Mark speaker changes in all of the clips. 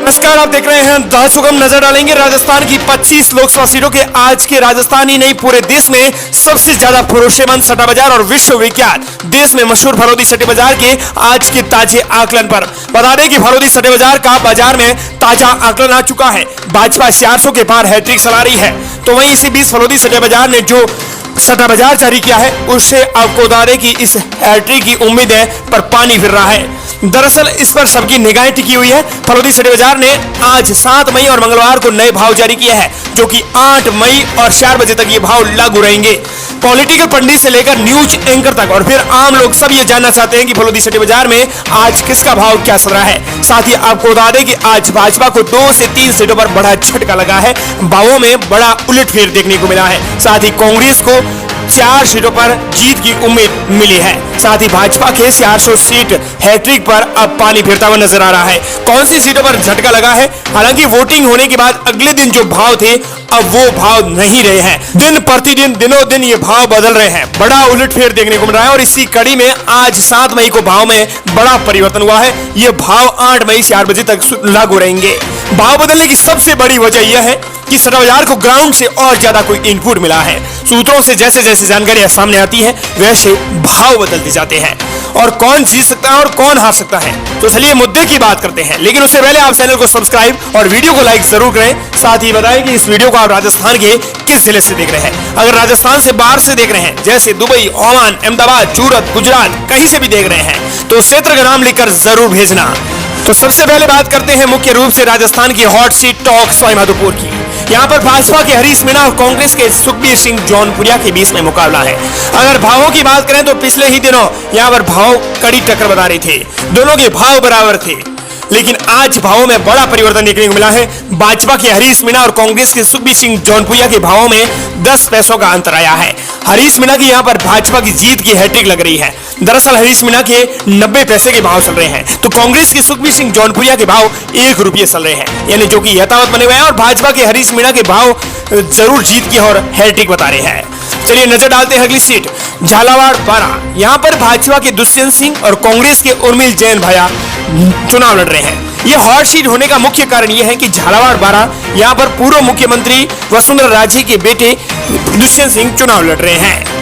Speaker 1: नमस्कार, आप देख रहे हैं द सुगम। नजर डालेंगे राजस्थान की 25 लोकसभा सीटों के आज के राजस्थान ही नहीं पूरे देश में सबसे ज्यादा भरोसेमंद सट्टा बाजार और विश्वविख्यात देश में मशहूर फलोदी सट्टे बाजार के आज के ताजे आकलन पर। बता दें कि फलोदी सट्टे बाजार का बाजार में ताजा आकलन आ चुका है। भाजपा 400 के पार हैट्रिक चला रही है, तो वहीं इसी बीच फलोदी सट्टे बाजार ने जो सट्टा बाजार जारी किया है उससे आपको बता दें कि इस हैट्रिक की उम्मीदें पर पानी फिर रहा है। दरअसल इस पर सबकी निगाहें टिकी हुई है। फलोदी सट्टे बाजार ने आज 7 मई और मंगलवार को नए भाव जारी किए हैं, जो कि 8 मई और 4 बजे तक ये भाव लागू रहेंगे। पॉलिटिकल पंडित से लेकर न्यूज एंकर तक और फिर आम लोग सब ये जानना चाहते हैं कि फलोदी सट्टे बाजार में आज किसका भाव क्या चल रहा है। साथ ही आपको बता दें कि आज भाजपा को 2 से 3 सीटों पर बड़ा झटका लगा है, भावों में बड़ा उलटफेर देखने को मिला है। साथ ही कांग्रेस को 4 सीटों पर जीत की उम्मीद मिली है। साथ ही भाजपा के 400 सीट हैट्रिक पर अब पानी फिरता हुआ नजर आ रहा है। कौन सी सीटों पर झटका लगा है? हालांकि वोटिंग होने के बाद अगले दिन जो भाव थे अब वो भाव नहीं रहे हैं। दिन प्रतिदिन दिनों दिन ये भाव बदल रहे हैं, बड़ा उलटफेर देखने को मिल रहा है। और इसी कड़ी में आज 7 मई को भाव में बड़ा परिवर्तन हुआ है। ये भाव 8 मई 4 बजे तक लागू रहेंगे। भाव बदलने की सबसे बड़ी वजह यह है कि सट्टा बाजार को ग्राउंड से और ज्यादा कोई इनपुट मिला है। सूत्रों से जैसे जैसे जानकारियां सामने आती है वैसे भाव बदलते जाते हैं और कौन जीत सकता है और कौन हार सकता है। तो चलिए मुद्दे की बात करते हैं, लेकिन उससे पहले आप चैनल को सब्सक्राइब और वीडियो को लाइक जरूर करें। साथ ही बताएं कि इस वीडियो को आप राजस्थान के किस जिले से देख रहे हैं। अगर राजस्थान से बाहर से देख रहे हैं, जैसे दुबई, ओमान, अहमदाबाद, सूरत, गुजरात, कहीं से भी देख रहे हैं, तो क्षेत्र का नाम लिखकर जरूर भेजना। तो सबसे पहले बात करते हैं मुख्य रूप से राजस्थान की हॉट सीट टॉक सवाईमाधोपुर की। यहाँ पर भाजपा के हरीश मीणा और कांग्रेस के सुखबीर सिंह जौनपुरिया के बीच में मुकाबला है। अगर भावों की बात करें तो पिछले ही दिनों यहाँ पर भाव कड़ी टक्कर बता रहे थे, दोनों के भाव बराबर थे, लेकिन आज भावों में बड़ा परिवर्तन देखने को मिला है। भाजपा के हरीश मीणा और कांग्रेस के सुखबीर सिंह जौनपुरिया के भावों में 10 पैसों का अंतर आया है। हरीश मीणा की यहाँ पर भाजपा की जीत की हैट्रिक लग रही है। दरअसल हरीश मीणा के 90 पैसे के भाव चल रहे हैं, तो कांग्रेस के सुखबीर सिंह जौनपुरिया के भाव 1 रुपये चल रहे हैं, यानी जो कि यथावत बने हुए हैं। और भाजपा के हरीश मीणा के भाव जरूर जीत की और हैट्रिक बता रहे हैं। चलिए नजर डालते हैं अगली सीट झालावाड़ 12। यहाँ पर भाजपा के दुष्यंत सिंह और कांग्रेस के उर्मिल जैन भैया चुनाव लड़ रहे हैं। यह हॉट सीट होने का मुख्य कारण यह है कि झालावाड़ 12 यहाँ पर पूर्व मुख्यमंत्री वसुंधरा राजे के बेटे दुष्यंत सिंह चुनाव लड़ रहे हैं।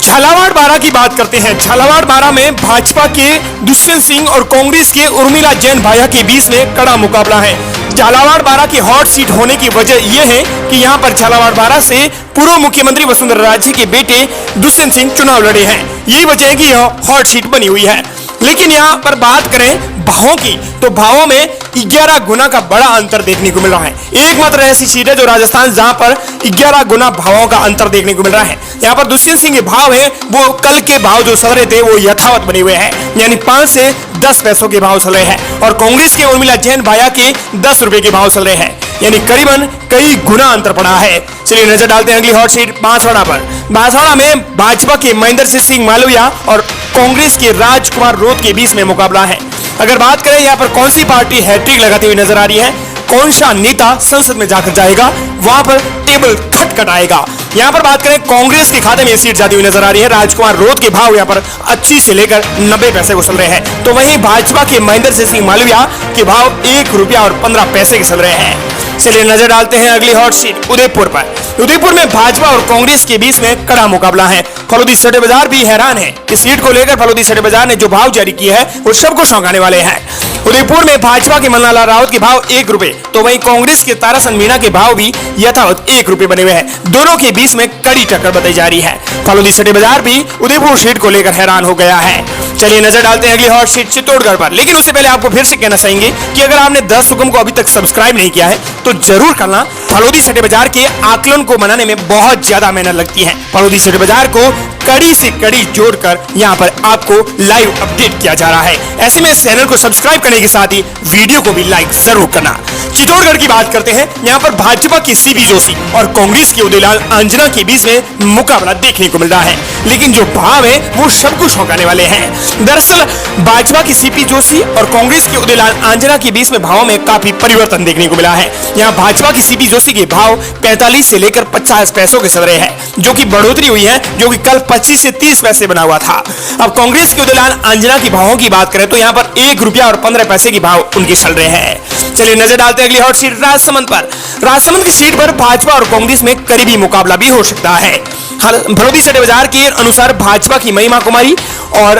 Speaker 1: झालावाड़ 12 की बात करते हैं। झालावाड़ 12 में भाजपा के दुष्यंत सिंह और कांग्रेस के उर्मिला जैन भैया के बीच में कड़ा मुकाबला है। झालावाड़ 12 की हॉट सीट होने की वजह यह है कि यहाँ पर झालावाड़ 12 से पूर्व मुख्यमंत्री वसुंधरा राजे के बेटे दुष्यंत सिंह चुनाव लड़े हैं। यही वजह है कि यह हॉट सीट बनी हुई है। लेकिन यहाँ पर बात करें भावों की, तो भावों में 11 गुना का बड़ा अंतर देखने को मिल रहा है। एकमात्र ऐसी सीट है जो राजस्थान जहां पर 11 गुना भावों का अंतर देखने को मिल रहा है। यहाँ पर दुष्यंत सिंह के भाव है वो कल के भाव जो चल रहे थे वो यथावत बने हुए हैं, यानी 5 से 10 पैसों के भाव चल रहे हैं। और कांग्रेस के उर्मिला जैन भैया के 10 रुपए के भाव चल रहे हैं, यानी करीबन कई गुना अंतर पड़ा है। चलिए नजर डालते हैं अगली हॉट सीट बांसवाड़ा पर। बांसवाड़ा में भाजपा के महेंद्र सिंह मालविया और कांग्रेस के राजकुमार रोत के बीच में मुकाबला है। अगर बात करें यहाँ पर कौन सी पार्टी हैट्रिक लगाती हुई नजर आ रही है, कौन सा नेता संसद में जाकर जाएगा, वहां पर टेबल खटखटाएगा। यहाँ पर बात करें कांग्रेस के खाते में सीट जाती हुई नजर आ रही है। राजकुमार रोत के भाव यहाँ पर 80 से लेकर 90 पैसे को चल रहे हैं, तो वहीं भाजपा के महेंद्र सिंह मालविया के भाव 1 रुपया और 15 पैसे के चल रहे हैं। चलिए नजर डालते हैं अगली हॉट सीट उदयपुर पर। उदयपुर में भाजपा और कांग्रेस के बीच में कड़ा मुकाबला है। फलोदी सट्टे बाजार भी हैरान है। इस सीट को लेकर फलोदी सट्टे बाजार ने जो भाव जारी किए हैं वो सबको चौंकाने वाले हैं। उदयपुर में भाजपा के मन्नालाल राउत के भाव 1 रुपए, तो वहीं कांग्रेस के ताराचंद मीणा के भाव भी यथावत 1 रुपए बने हुए हैं। दोनों के बीच में कड़ी टक्कर बताई जा रही है। फलोदी सट्टे बाजार भी उदयपुर सीट को लेकर हैरान हो गया है। चलिए नजर डालते हैं अगली हॉट सीट चित्तौड़गढ़ पर। लेकिन उससे पहले आपको फिर से कहना चाहेंगे कि अगर आपने द सुगम को अभी तक सब्सक्राइब नहीं किया है तो जरूर करना। फलोदी सट्टे बाजार के आकलन को बनाने में बहुत ज्यादा मेहनत लगती है। फलोदी सट्टे बाजार को कड़ी से कड़ी जोड़कर यहाँ पर आपको लाइव अपडेट किया जा रहा है। ऐसे में चैनल को सब्सक्राइब करने के साथ ही वीडियो को भी लाइक जरूर करना। चित्तौड़गढ़ की बात करते हैं। यहाँ पर भाजपा की सीपी जोशी और कांग्रेस के उदयलाल आंजना के बीच में मुकाबला देखने को मिल रहा है, लेकिन जो भाव है वो सबको चौंकाने वाले हैं। दरअसल भाजपा की सीपी जोशी और कांग्रेस के उदयलाल आंजना के बीच में भावों में काफी परिवर्तन देखने को मिला है। यहाँ भाजपा की सीपी जोशी के भाव 45 से लेकर 50 पैसों के चल रहे हैं, जो की बढ़ोतरी हुई है, जो की कल 25 से 30 पैसे बना हुआ था। अब कांग्रेस के उदयलाल आंजना की भावों की बात करें तो यहाँ पर 1 रुपया और 15 पैसे के भाव उनके चल रहे हैं। चलिए नजर डालते हैं अगली हॉट सीट राजसमंद पर। राजसमंद की सीट पर भाजपा और कांग्रेस में करीबी मुकाबला भी हो सकता है। भरोदी सटे बाजार के अनुसार भाजपा की महिमा कुमारी और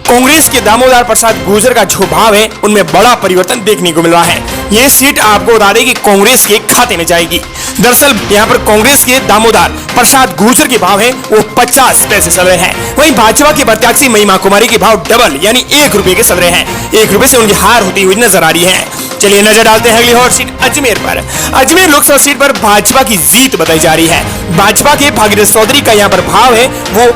Speaker 1: कांग्रेस के दामोदर प्रसाद गुर्जर का जो भाव है उनमें बड़ा परिवर्तन देखने को मिल रहा है। यह सीट आपको बता दें कि कांग्रेस के खाते में जाएगी। दरअसल यहां पर कांग्रेस के दामोदर प्रसाद गुर्जर के भाव है वो 50 पैसे चल रहे हैं। वहीं भाजपा के प्रत्याशी महिमा कुमारी के भाव डबल यानी 1 रुपए के चल रहे हैं। 1 रुपए से उनकी हार होती हुई नजर आ रही है। चलिए नजर डालते हैं अगली हॉट सीट अजमेर पर। अजमेर लोकसभा सीट पर भाजपा की जीत बताई जा रही है। भाजपा के भागीरथ चौधरी का यहाँ पर भाव है वो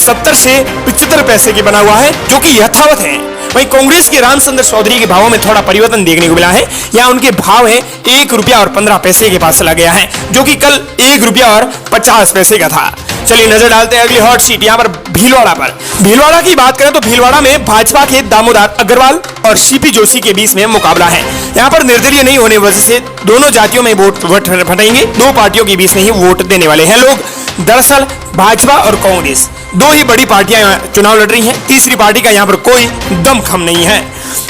Speaker 1: 70 से 75 पैसे की बना हुआ है जो कि यथावत है। वहीं कांग्रेस के रामचंद्र चौधरी के भावों में थोड़ा परिवर्तन देखने को मिला है। यहाँ उनके भाव है 1 रुपया और 15 पैसे के पास चला गया है जो कि कल 1 रुपया और 50 पैसे का था। चलिए नजर डालते हैं अगली हॉट सीट यहाँ पर भीलवाड़ा पर। भीलवाड़ा की बात करें तो भीलवाड़ा में भाजपा के दामोदर अग्रवाल और सीपी जोशी के बीच में मुकाबला है। यहाँ पर निर्दलीय नहीं होने वजह से दोनों जातियों में वोट फटेंगे। दो पार्टियों के बीच में ही वोट देने वाले हैं लोग। दरअसल भाजपा और कांग्रेस दो ही बड़ी पार्टियां चुनाव लड़ रही हैं। तीसरी पार्टी का यहाँ पर कोई दमखम नहीं है।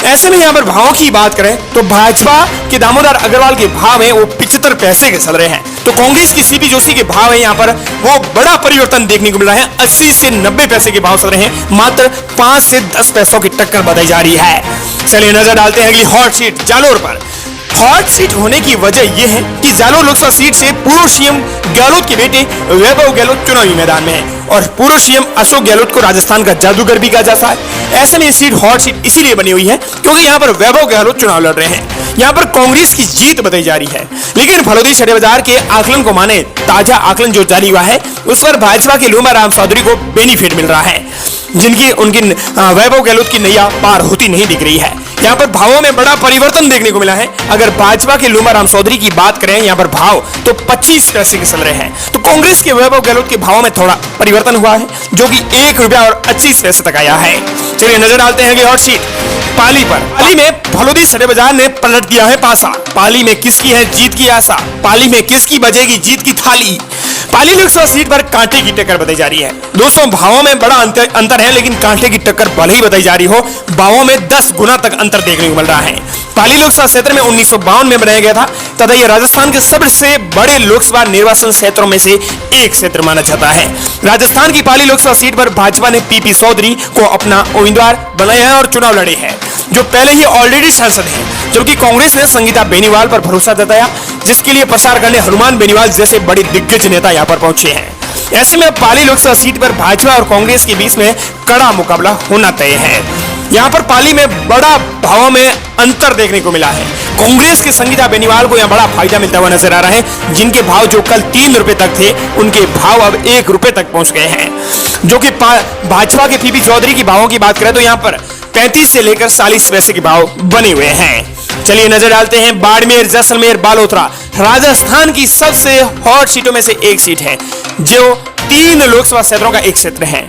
Speaker 1: ऐसे में यहाँ पर भावों की बात करें तो भाजपा के दामोदर अग्रवाल के भाव है वो 75 पैसे के चल रहे हैं। तो कांग्रेस की सीपी जोशी के भाव है यहाँ पर वो बड़ा परिवर्तन देखने को मिल रहा है। 80 से 90 पैसे के भाव चल रहे हैं। मात्र 5 से 10 पैसों की टक्कर बताई जा रही है। चलिए नजर डालते हैं अगली हॉट सीट जालोर पर। हॉट सीट होने की वजह यह है कि जालोर लोकसभा सीट से पूर्व सीएम गहलोत के बेटे वैभव गहलोत चुनावी मैदान में है और पूर्व सीएम अशोक गहलोत को राजस्थान का जादूगर भी कहा जाता है। ऐसे में सीट हॉट सीट इसीलिए बनी हुई है क्योंकि यहाँ पर वैभव गहलोत चुनाव लड़ रहे हैं। यहाँ पर कांग्रेस की जीत बताई जा रही है। लेकिन भरोदी सटे बाजार के आकलन को माने, ताजा आकलन जो जारी हुआ है उस पर भाजपा के लूमाराम चौधरी को बेनिफिट मिल रहा है, जिनकी उनकी वैभव गहलोत की नैया पार होती नहीं दिख रही है। यहाँ पर भावों में बड़ा परिवर्तन देखने को मिला है। अगर भाजपा के लूमाराम चौधरी की बात करें यहाँ पर भाव तो 25 पैसे के चल रहे हैं। तो कांग्रेस के वैभव गहलोत के भावों में थोड़ा परिवर्तन हुआ है जो कि 1 रुपया और 25 पैसे तक आया है। चलिए नजर डालते हैं हॉट सीट पाली पर। पाली में भलोदी सटे बाजार ने पलट दिया है पासा। पाली में किसकी है जीत की आशा? पाली में किसकी बजेगी जीत की थाली? पाली लोकसभा सीट पर कांटे की टक्कर बताई जा रही है। दोस्तों भावों में बड़ा अंतर है लेकिन कांटे की टक्कर भले ही बताई जा रही हो, भावों में 10 गुना तक अंतर देखने को मिल रहा है। पाली लोकसभा क्षेत्र में 1952 में बनाया गया था तथा यह राजस्थान के सबसे बड़े लोकसभा निर्वाचन क्षेत्रों में से एक क्षेत्र माना जाता है। राजस्थान की पाली लोकसभा सीट पर भाजपा ने पीपी चौधरी को अपना उम्मीदवार बनाया है और चुनाव लड़े हैं, जो पहले ही ऑलरेडी सांसद हैं। जबकि कांग्रेस ने संगीता बेनीवाल पर भरोसा जताया, जिसके लिए प्रचार करने हनुमान बेनीवाल जैसे बड़े दिग्गज नेता यहाँ पर पहुंचे हैं। ऐसे में पाली लोकसभा सीट पर भाजपा और कांग्रेस के बीच में कड़ा मुकाबला होना तय है। यहाँ पर पाली में बड़ा भावों में अंतर देखने को मिला है। कांग्रेस के संगीता बेनीवाल को यहाँ बड़ा फायदा मिलता हुआ नजर आ रहा है, जिनके भाव जो कल 3 रुपए तक थे उनके भाव अब 1 रुपए तक पहुंच गए हैं। जो कि भाजपा के पीपी चौधरी की भावों की बात करें तो यहाँ पर 35 से लेकर 40 पैसे के भाव बने हुए हैं। चलिए नजर डालते हैं बाड़मेर, जैसलमेर, बालोतरा राजस्थान की सबसे हॉट सीटों में से एक सीट है, जो 3 लोकसभा क्षेत्रों का एक क्षेत्र है।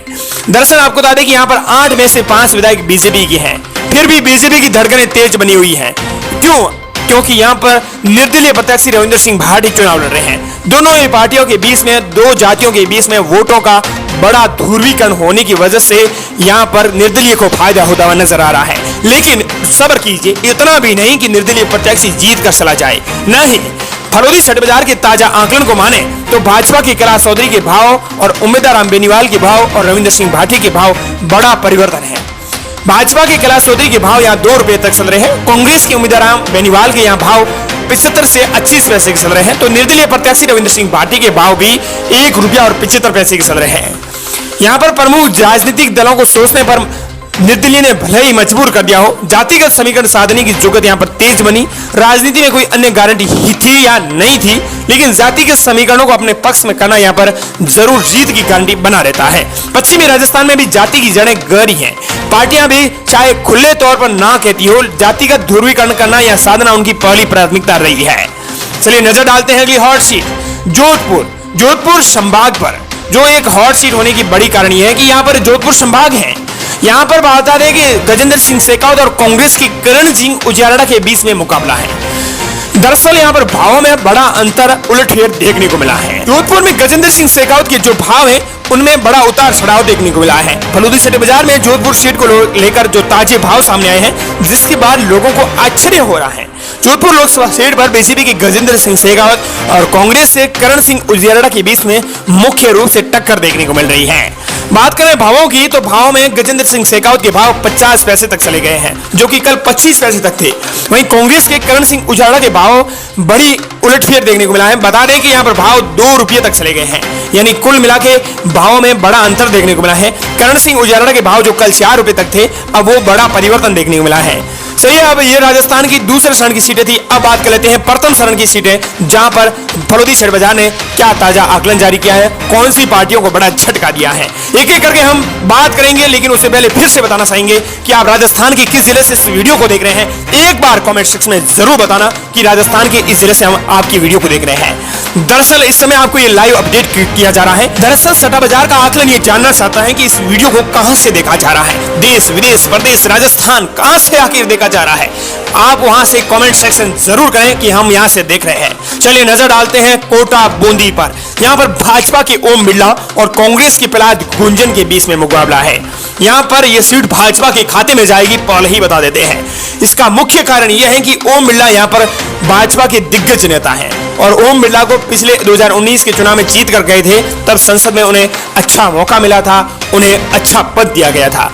Speaker 1: दरअसल आपको बता दें कि यहाँ पर 8 में से 5 विधायक बीजेपी की हैं। फिर भी बीजेपी की धड़कनें तेज बनी हुई हैं। क्यों? क्योंकि यहाँ पर निर्दलीय प्रत्याशी रविंद्र सिंह भाटी चुनाव लड़ रहे हैं। दोनों ही पार्टियों के बीच में, दो जातियों के बीच में वोटों का बड़ा ध्रुवीकरण होने की वजह से यहाँ पर निर्दलीय को फायदा होता हुआ नजर आ रहा है। लेकिन सब्र कीजिए, इतना भी नहीं कि निर्दलीय प्रत्याशी जीत कर चला जाए। नहीं, भरोदी सटे बाजार के ताजा आकलन को माने तो भाजपा के कैलाश चौधरी के भाव और उम्मीदवार राम बेनीवाल के भाव और रविंद्र सिंह भाटी के भाव बड़ा परिवर्तन है। भाजपा के कैलाश चौधरी के भाव यहाँ 2 रुपए तक चल रहे हैं। कांग्रेस के उम्मीदवार राम बेनीवाल के यहाँ भाव 75 से 25 पैसे के चल रहे हैं। तो निर्दलीय प्रत्याशी रविंद्र सिंह भाटी के भाव भी 1 रुपया और 75 पैसे के चल रहे हैं। यहाँ पर प्रमुख राजनीतिक दलों को सोचने पर निर्दलीय ने भले ही मजबूर कर दिया हो, जातिगत समीकरण साधने की जुगत यहाँ पर तेज बनी। राजनीति में कोई अन्य गारंटी ही थी या नहीं थी, लेकिन जातिगत समीकरणों को अपने पक्ष में करना यहाँ पर जरूर जीत की गारंटी बना रहता है। पश्चिमी राजस्थान में भी जाति की जड़ें गहरी हैं। पार्टियां भी चाहे खुले तौर पर ना कहती हो, जातिगत ध्रुवीकरण करना या साधना उनकी पहली प्राथमिकता रही है। चलिए नजर डालते हैं अगली हॉट सीट जोधपुर संभाग पर, जो एक हॉट सीट होने की बड़ी कारण यह है कि यहाँ पर जोधपुर संभाग है। यहाँ पर बात आ रही है कि गजेंद्र सिंह शेखावत और कांग्रेस के करण सिंह उजियारड़ा के बीच में मुकाबला है। दरअसल यहाँ पर भावों में बड़ा अंतर, उलटफेर देखने को मिला है। जोधपुर में गजेंद्र सिंह शेखावत के जो भाव है उनमें बड़ा उतार चढ़ाव देखने को मिला है। फलोदी सटे बाजार में जोधपुर सीट को लेकर जो ताजे भाव सामने आए हैं, जिसके बाद लोगों को आश्चर्य हो रहा है। जोधपुर लोकसभा सीट पर बीजेपी के गजेंद्र सिंह शेखावत और कांग्रेस से करण सिंह उजियारड़ा के बीच में मुख्य रूप से टक्कर देखने को मिल रही है। बात करें भावों की, तो भाव में गजेंद्र सिंह शेखावत के भाव 50 पैसे तक चले गए हैं, जो कि कल 25 पैसे तक थे। वहीं कांग्रेस के करण सिंह उजियारड़ा के भाव बड़ी उलटफेर देखने को मिला है। बता दें कि यहाँ पर भाव 2 रुपये तक चले गए हैं, यानी कुल मिला के भाव में बड़ा अंतर देखने को मिला है। करण सिंह उजियारड़ा के भाव जो कल 4 रुपये तक थे, अब वो बड़ा परिवर्तन देखने को मिला है। चलिए, अब ये राजस्थान की दूसरे चरण की सीटें थी। अब बात कर लेते हैं प्रथम चरण की सीटें, जहां पर फलोदी सटे बाजार ने क्या ताजा आकलन जारी किया है, कौन सी पार्टियों को बड़ा झटका दिया है, एक एक करके हम बात करेंगे। लेकिन उससे पहले फिर से बताना चाहेंगे कि आप राजस्थान के किस जिले से इस वीडियो को देख रहे हैं। एक बार कमेंट सेक्शन में जरूर बताना कि राजस्थान के इस जिले से हम आपकी वीडियो को देख रहे हैं। दरअसल इस समय आपको ये लाइव अपडेट किया जा रहा है। दरअसल सटा बाजार का आकलन ये जानना चाहता है कि इस वीडियो को कहां से देखा जा रहा है, देश विदेश प्रदेश राजस्थान कहां से आखिर देखा जा रहा है। आप वहां से कमेंट सेक्शन जरूर करें कि हम यहां से देख रहे हैं। चलिए नजर डालते हैं कोटा बूंदी पर। यहां पर भाजपा के ओम बिरला और कांग्रेस की प्रहलाद गुंजन के बीच में मुकाबला है। यहां पर यह सीट भाजपा के खाते में जाएगी, पहले ही बता देते हैं। इसका मुख्य कारण यह है कि ओम बिरला यहां पर भाजपा के दिग्गज नेता हैं और ओम बिरला को पिछले 2019 के चुनाव में जीत कर गए थे। तब संसद में उन्हें अच्छा मौका मिला था, उन्हें अच्छा पद दिया गया था।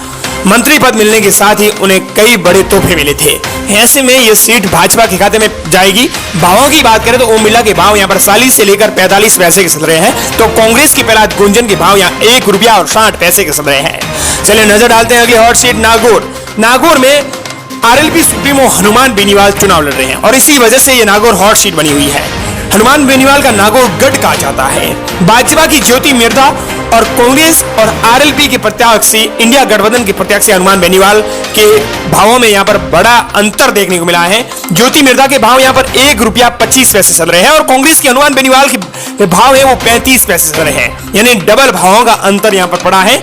Speaker 1: मंत्री पद मिलने के साथ ही उन्हें कई बड़े तोहफे मिले थे। ऐसे में यह सीट भाजपा के खाते में जाएगी। भावों की बात करें तो ओम बिरला के भाव यहां पर 40 से लेकर 45 पैसे के चल रहे हैं, तो कांग्रेस की प्रहलाद गुंजन के भाव यहां 1 रुपया और 60 पैसे के चल रहे हैं। चलिए नजर डालते हैं अगली हॉट सीट नागौर। नागौर में आरएलपी सुप्रीमो हनुमान बेनीवाल चुनाव लड़ रहे हैं और इसी वजह से यह नागौर हॉट सीट बनी हुई है। हनुमान बेनीवाल का नागौर गढ़ कहा जाता है। भाजपा की ज्योति मिर्धा और कांग्रेस और आरएलपी के प्रत्याशी इंडिया गठबंधन के प्रत्याशी हनुमान बेनीवाल के भावों में यहां पर बड़ा अंतर देखने को मिला है। ज्योति मिर्धा के भाव यहां पर 1 रुपया 25 पैसे चल रहे हैं और कांग्रेस के हनुमान बेनीवाल के भाव है वो 35 पैसे चल रहे हैं, यानी डबल भावों का अंतर यहां पर पड़ा है।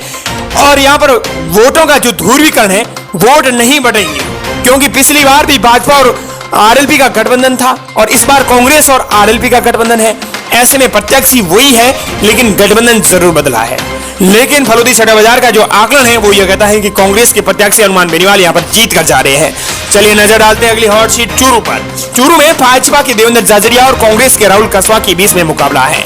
Speaker 1: और यहां पर वोटों का जो ध्रुवीकरण है, वोट नहीं बढ़ेंगे, क्योंकि पिछली बार भी भाजपा और आरएलपी का गठबंधन था और इस बार कांग्रेस और आरएलपी का गठबंधन है। ऐसे में प्रत्याशी वही है, लेकिन गठबंधन जरूर बदला है। लेकिन फलोदी सटा बाजार का जो आकलन है वो यह कहता है कि कांग्रेस के प्रत्याशी हनुमान बेनीवाल यहां पर जीत कर जा रहे हैं। चलिए नजर डालते हैं अगली हॉट सीट चूरू पर। चूरू में भाजपा के देवेंद्र जाजरिया और कांग्रेस के राहुल कसवा के बीच में मुकाबला है।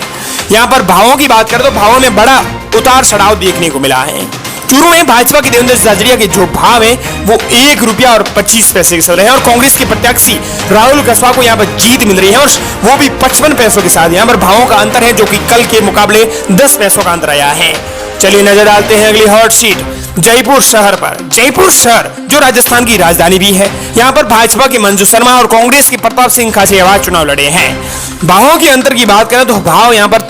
Speaker 1: यहां पर भावों की बात करें तो भावों में बड़ा उतार चढ़ाव देखने को मिला है। चूरू में भाजपा के देवेंद्र जाजरिया के जो भाव है वो 1 रुपया और 25 पैसे के चल रहे हैं और कांग्रेस के प्रत्याशी राहुल कसवा को यहां पर जीत मिल रही है और वो भी 55 पैसों के साथ। यहां पर भावों का अंतर है जो कि कल के मुकाबले 10 पैसों का अंतर आया है। चलिए नजर डालते हैं अगली हॉट सीट जयपुर शहर पर। जयपुर शहर जो राजस्थान की राजधानी भी है, यहाँ पर भाजपा के मंजू शर्मा और कांग्रेस के प्रताप सिंह खाचरियावास चुनाव लड़े हैं। भावों के अंतर की बात करें तो भाव यहाँ पर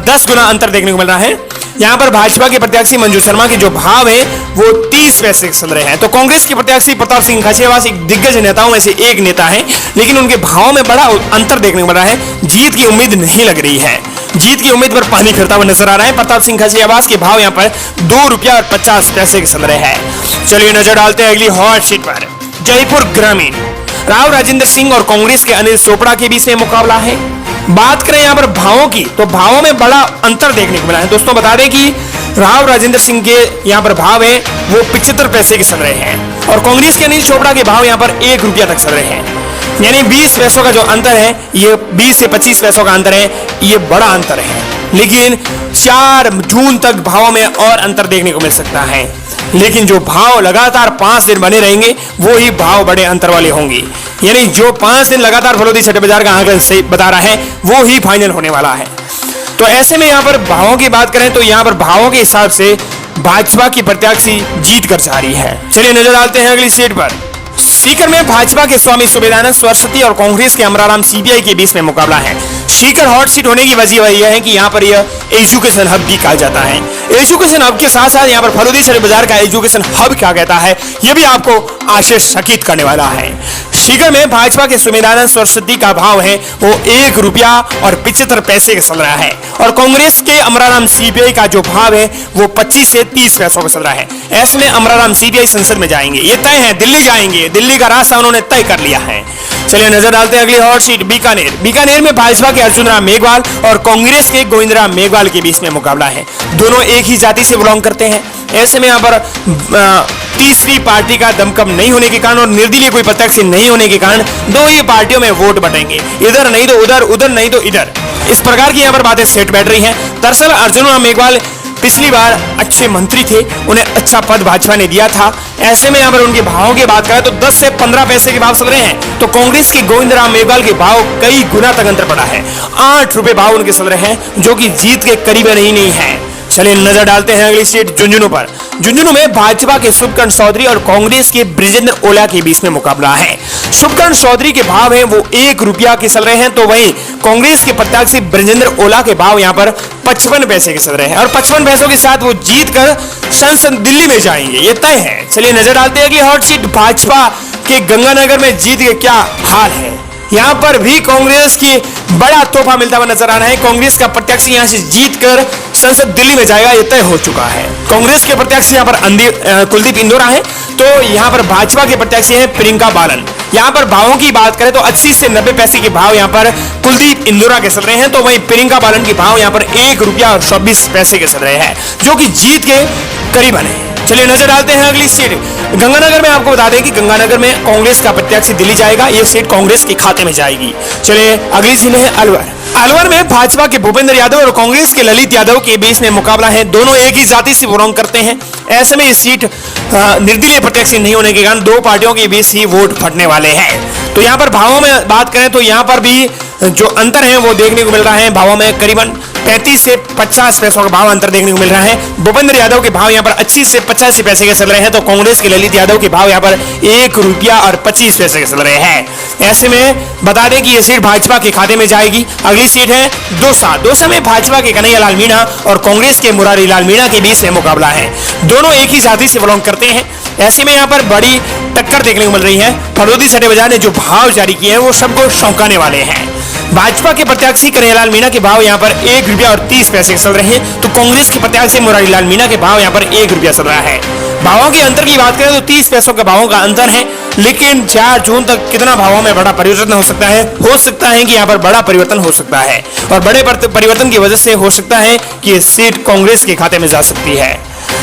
Speaker 1: 10 गुना अंतर देखने को मिल रहा है। यहाँ पर भाजपा के प्रत्याशी मंजू शर्मा के जो भाव है वो 30 पैसे चल रहे हैं, तो कांग्रेस के प्रत्याशी प्रताप सिंह खाचरियावास एक दिग्गज नेताओं में से एक नेता है, लेकिन उनके भाव में बड़ा अंतर देखने को मिल रहा है। जीत की उम्मीद नहीं लग रही है, जीत की उम्मीद पर पानी फिरता हुआ नजर आ रहा है। प्रताप सिंह खाचरियावास के भाव यहाँ पर 2 रुपया और 50 पैसे के चल रहे हैं। चलिए नजर डालते हैं अगली हॉट सीट पर जयपुर ग्रामीण। राव राजेंद्र सिंह और कांग्रेस के अनिल चोपड़ा के बीच में मुकाबला है। बात करें यहाँ पर भावों की तो भावों में बड़ा अंतर देखने को मिला है। दोस्तों बता दें कि राव राजेंद्र सिंह के यहाँ पर भाव है वो 75 पैसे के चल रहे हैं और कांग्रेस के अनिल चोपड़ा के भाव यहाँ पर 1 रुपया तक चल रहे हैं, यानी 20 पैसों का जो अंतर है, ये 20 से 25 पैसों का अंतर है, ये बड़ा अंतर है। लेकिन 4 जून तक भावों में और अंतर देखने को मिल सकता है, लेकिन जो भाव लगातार 5 दिन बने रहेंगे वो ही भाव बड़े अंतर वाले होंगे, यानी जो 5 दिन लगातार फलोदी सटे बाजार का आंकड़न सही बता रहा है वो ही फाइनल होने वाला है। तो ऐसे में यहाँ पर भावों की बात करें तो यहाँ पर भावों के हिसाब से भाजपा की प्रत्याशी जीत कर जा रही है। चलिए नजर डालते हैं अगली सीट पर। सीकर में भाजपा के स्वामी सुबेदानंद सरस्वती और कांग्रेस के अमराराम सीपीआई के बीच में मुकाबला है। सीकर हॉट सीट होने की वजह यह है कि यहाँ पर यह एजुकेशन हब भी कहा जाता है। एजुकेशन हब के साथ साथ यहाँ पर फलोदी सटे बाजार का एजुकेशन हब क्या कहता है, यह भी आपको आश्चर्यचकित करने वाला है। सीकर में भाजपा के सुमेधानंद सरस्वती का भाव है वो 1 रुपया और 75 पैसे का चल रहा है, और कांग्रेस के अमराराम सीपीआई का जो भाव है वो 25 से 30 पैसों का चल रहा है। ऐसे में अमराराम सीपीआई संसद में जाएंगे, ये तय है, दिल्ली जाएंगे, दिल्ली का रास्ता उन्होंने तय कर लिया है। चलिए नजर डालते हैं अगली हॉट सीट बीकानेर। बीकानेर में भाजपा के अर्जुन राम मेघवाल और कांग्रेस के गोविंद राम मेघवाल के बीच में मुकाबला है। दोनों एक ही जाति से बिलोंग करते हैं। ऐसे में यहाँ पर तीसरी पार्टी का दमकम नहीं होने के कारण और निर्दलीय कोई प्रत्याशी नहीं होने के कारण दो ही पार्टियों में वोट बटेंगे, इधर नहीं तो उधर, उधर नहीं तो इधर। इस प्रकार की यहाँ पर बातें सेट बैठ रही हैं। दरअसल अर्जुन राम मेघवाल पिछली बार अच्छे मंत्री थे, उन्हें अच्छा पद भाजपा ने दिया था। ऐसे में यहाँ पर उनके भावों की बात करें तो 10 से 15 पैसे के भाव चल रहे हैं, तो कांग्रेस के गोविंद राम मेघवाल के भाव कई गुना तक अंतर पड़ा है। 8 रुपए भाव उनके चल रहे हैं, जो कि जीत के करीब नहीं है। चलिए नजर डालते हैं अगली सीट झुंझुनू पर। झुंझुनू में भाजपा के शुभकर्ण चौधरी और कांग्रेस के बृजेंद्र ओला के बीच में मुकाबला है। शुभकर्ण चौधरी के भाव हैं वो 1 रुपया के चल रहे हैं, तो वहीं कांग्रेस के प्रत्याशी बृजेंद्र ओला के भाव यहां पर 55 पैसे के चल रहे हैं, और 55 पैसों के साथ वो जीत कर संसद दिल्ली में जाएंगे, ये तय है। चलिए नजर डालते हैं कि हॉट सीट भाजपा के गंगानगर में जीत के क्या हाल है। यहां पर भी कांग्रेस की बड़ा तोहफा मिलता हुआ नजर आ रहा है। कांग्रेस का प्रत्याशी यहां से जीतकर संसद दिल्ली में जाएगा, यह तय हो चुका है। कांग्रेस के प्रत्याशी यहां पर कुलदीप इंदौरा है, तो यहां पर भाजपा के प्रत्याशी हैं प्रियंका बालन। यहां पर भावों की बात करें तो 80 से 90 पैसे के भाव यहां पर कुलदीप इंदौरा के चल रहे हैं, तो वहीं प्रियंका बालन के भाव यहां पर 1 रुपया और 24 पैसे के चल रहे हैं, जो कि जीत के करीबन है। चलिए नजर डालते हैं अगली सीट गंगानगर में। आपको बता दें कि गंगानगर में कांग्रेस का प्रत्याशी दिल्ली जाएगा, यह सीट कांग्रेस के खाते में जाएगी। चलिए अगली सीट है अलवर। अलवर में भाजपा के भूपेंद्र यादव और कांग्रेस के ललित यादव के बीच में मुकाबला है। दोनों एक ही जाति से बिलोंग करते हैं। ऐसे में ये सीट निर्दलीय प्रत्याशी नहीं होने के कारण दो पार्टियों के बीच ही वोट फटने वाले हैं। तो यहाँ पर भावों में बात करें तो यहाँ पर भी जो अंतर है वो देखने को मिल रहा है। भावों में करीबन 35 से 50 पैसों का भाव अंतर देखने को मिल रहा है। भूपेंद्र यादव के भाव यहाँ पर 80 से 85 पैसे के चल रहे हैं, तो कांग्रेस के ललित यादव के भाव यहाँ पर 1 रुपया और 25 पैसे के चल रहे हैं। ऐसे में बता दें कि यह सीट भाजपा के खाते में जाएगी। अगली सीट है दौसा। दौसा में भाजपा के कन्हैया लाल मीणा और कांग्रेस के मुरारी लाल मीणा के बीच में मुकाबला है। दोनों एक ही जाति से बिलोंग करते हैं। ऐसे में यहाँ पर बड़ी टक्कर देखने को मिल रही है। फरोदी सट्टे बाजार ने जो भाव जारी किए हैं वो सबको चौंकाने वाले हैं। भाजपा के प्रत्याशी कन्हैयालाल मीणा के भाव यहाँ पर 1 रुपया और 30 पैसे चल रहे हैं, तो कांग्रेस के प्रत्याशी मुरारी लाल मीणा के भाव यहाँ पर 1 रुपया चल रहा है। भावों के अंतर की बात करें तो 30 पैसों का भावों का अंतर है, लेकिन 4 जून तक कितना भावों में बड़ा परिवर्तन हो सकता है? हो सकता है कि यहाँ पर बड़ा परिवर्तन हो सकता है, और बड़े परिवर्तन की वजह से हो सकता है कि ये सीट कांग्रेस के खाते में जा सकती है।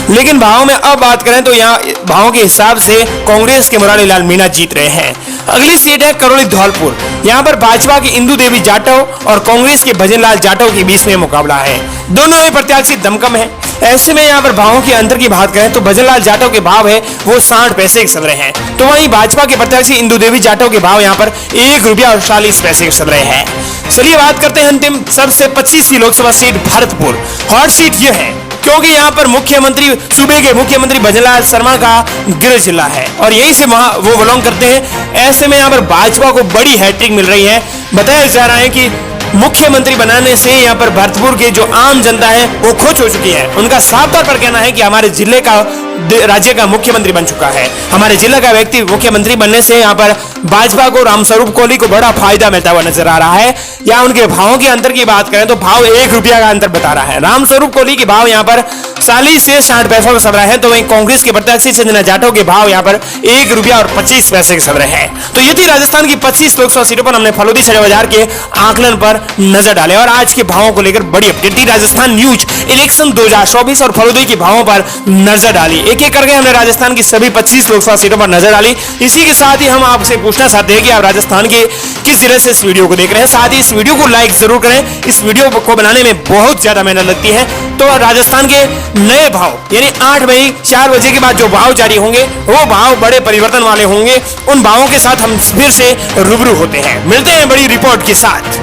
Speaker 1: लेकिन भावों में अब बात करें तो यहाँ भावों के हिसाब से कांग्रेस के मुरारी लाल मीणा जीत रहे हैं। अगली सीट है करौली धौलपुर। यहाँ पर भाजपा की इंदू देवी जाटव और कांग्रेस के भजन लाल जाटव के बीच में मुकाबला है। दोनों ही प्रत्याशी दमकम है। ऐसे में यहाँ पर भावों के अंतर की बात करें तो भजन लाल जाटव के भाव है वो 60 पैसे के चल रहे हैं, तो वहीं भाजपा के प्रत्याशी इंदू देवी जाटव के भाव यहाँ पर 1 रुपया और 40 पैसे के चल रहे हैं। चलिए बात करते हैं अंतिम सबसे 25वीं Lok Sabha seat Bharatpur. Hot seat यह है क्योंकि यहाँ पर मुख्यमंत्री सूबे के मुख्यमंत्री भजनलाल शर्मा का गृह जिला है और यहीं से वहां वो बिलोंग करते हैं। ऐसे में यहाँ पर भाजपा को बड़ी हैट्रिक मिल रही है। बताया जा रहा है कि मुख्यमंत्री बनाने से यहाँ पर भरतपुर की जो आम जनता है वो खुश हो चुकी है। उनका साफ तौर पर कहना है कि हमारे जिले का राज्य का मुख्यमंत्री बन चुका है। हमारे जिले का व्यक्ति मुख्यमंत्री बनने से यहाँ पर भाजपा को रामस्वरूप कोहली को बड़ा फायदा मिलता हुआ नजर आ रहा है। या उनके भावों के अंतर की बात करें तो भाव 1 रुपया का अंतर बता रहा है। रामस्वरूप कोहली के भाव यहाँ पर 40 से 60 पैसों का चल रहा है, तो वहीं कांग्रेस के प्रत्याशी संजना जाटव के भाव यहाँ पर 1 रुपया और 25 पैसे के चल रहे हैं। तो ये थी राजस्थान की 25 लोकसभा सीटों पर हमने फलोदी सट्टे बाजार के आकलन पर नजर डाले और आज के भावों को लेकर बड़ी अपडेट थी। राजस्थान न्यूज इलेक्शन 2024 और फलोदी के भावों पर नजर डाली। एक एक करके हमने राजस्थान की सभी 25 लोकसभा सीटों पर नजर डाली। इसी के साथ ही हम आपसे पूछना चाहते हैं कि आप राजस्थान के किस जिले से इस वीडियो को देख रहे हैं। साथ ही इस वीडियो को लाइक जरूर करें। इस वीडियो को बनाने में बहुत ज्यादा मेहनत लगती है। तो राजस्थान के नए भाव यानी 8 मई 4 बजे के बाद जो भाव जारी होंगे वो भाव बड़े परिवर्तन वाले होंगे। उन भावों के साथ हम फिर से रूबरू होते हैं। मिलते हैं बड़ी रिपोर्ट के साथ।